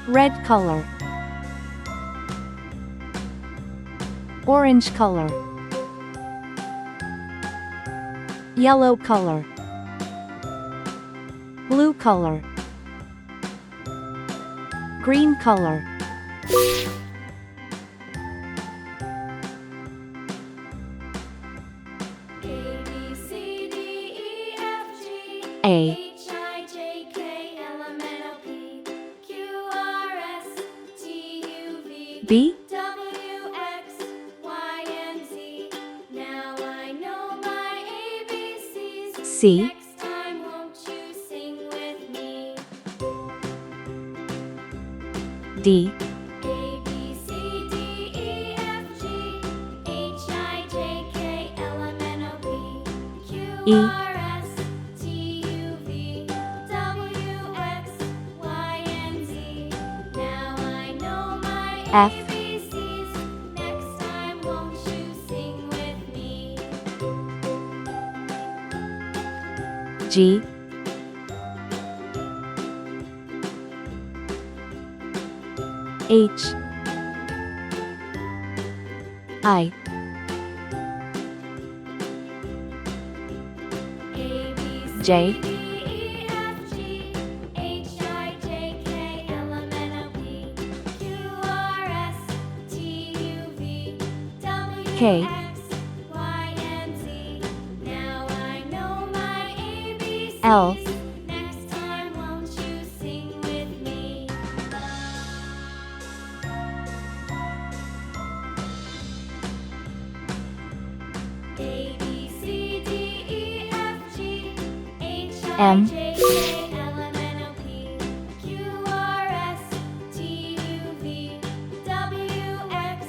red color, orange color, yellow color, blue color, green color, A, H I J K L M N O P Q R S T U V B, W X Y and Z. Now I know my ABCs. C, Next time, won't you sing with me? D, A B C D E F G H I J K L M N O P Q E, R S T U V W X Y and Z. Now I know my F, ABCs. Next time, won't you sing with me? G, H, I, A B C J, D E F G H I J K L M N O P Q R S T U V W K, X Y and Z. Now I know my ABCs. L, Next time, won't you sing with me? A B C D E F G H I M, J K L M N O P Q R S T U V W X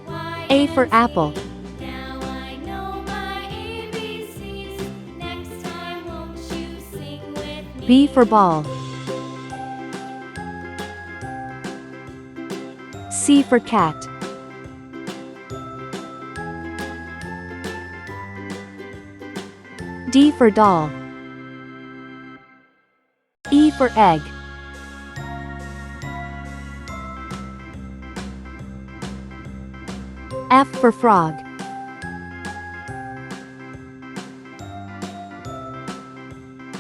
Y A for and apple, Z. Now I know my ABCs. Next time, won't you sing with me? B for ball, C for cat, D for doll, E for egg, F for frog,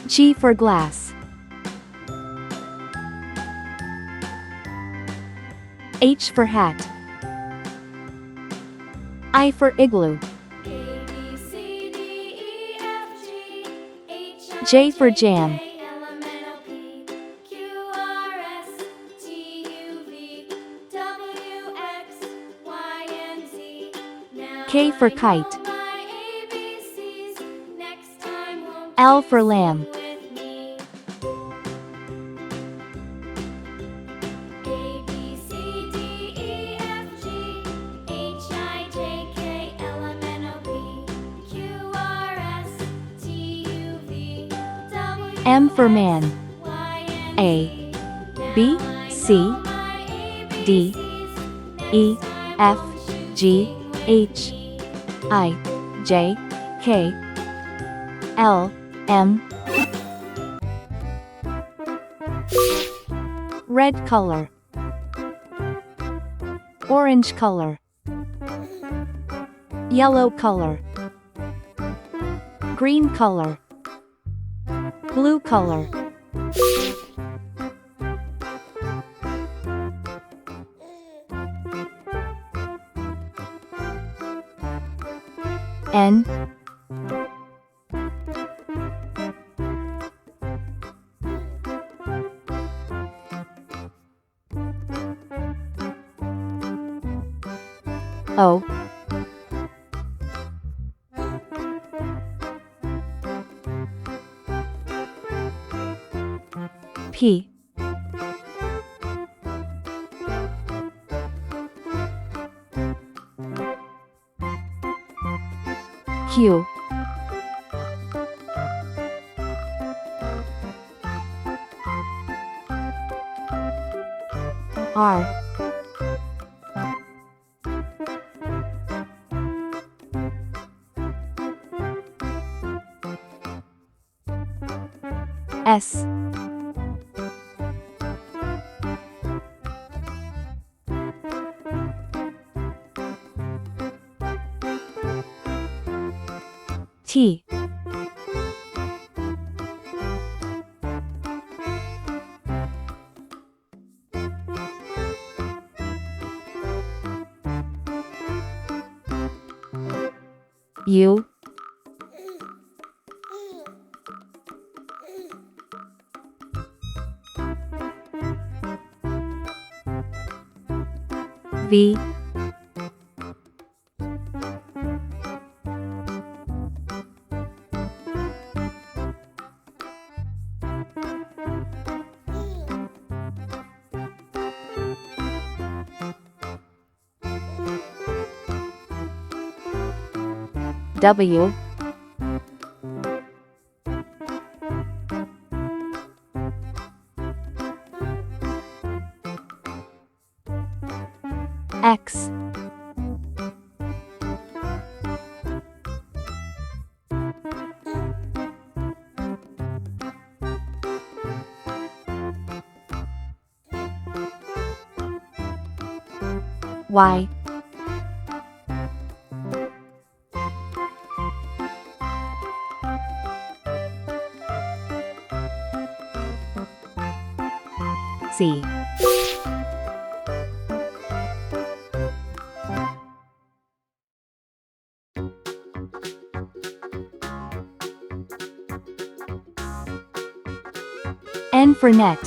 G for glass, H for hat, I for igloo, A B C D E F G H I J for jam, K L M N O P Q R S T U V W X Y and Z. Now K for I kite, know my ABCs. Next time, won't L you for lamb, sing with me? A B C D E F G H I J K L M N O P Q R S T U V W M for man, Y and A, Z. B, Now I C, know my D, ABCs. E, Next time, F, won't you G, sing with H, me? I, J, K, L, M. Red color, orange color, yellow color, green color, blue color, N, O, P, Q, R, S, T. U. V. W. X. Y. Z. N for net.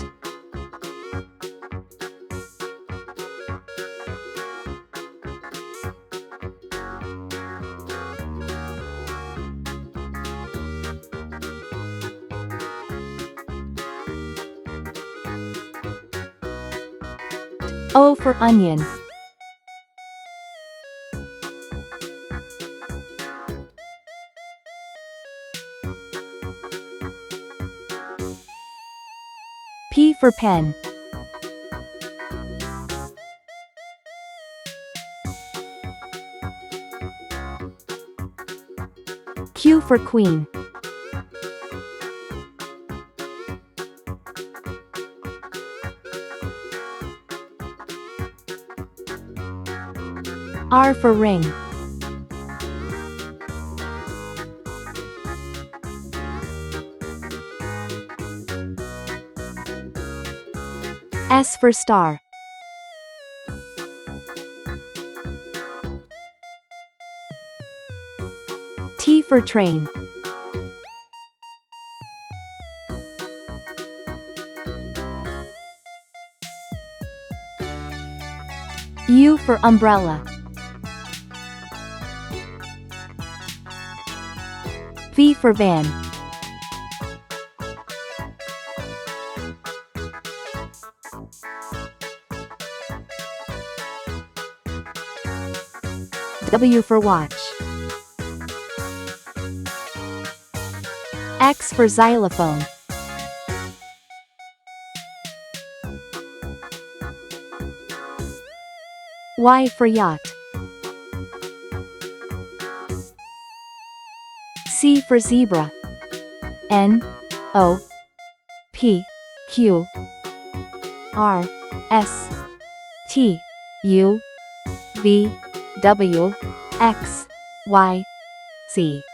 O for onion. P for pen. Q for queen. R for ring. S for star. T for train. U for umbrella. V for van. W for watch. X for xylophone. Y for yacht. C for zebra. N, O, P, Q, R, S, T, U, V, W, X, Y, Z.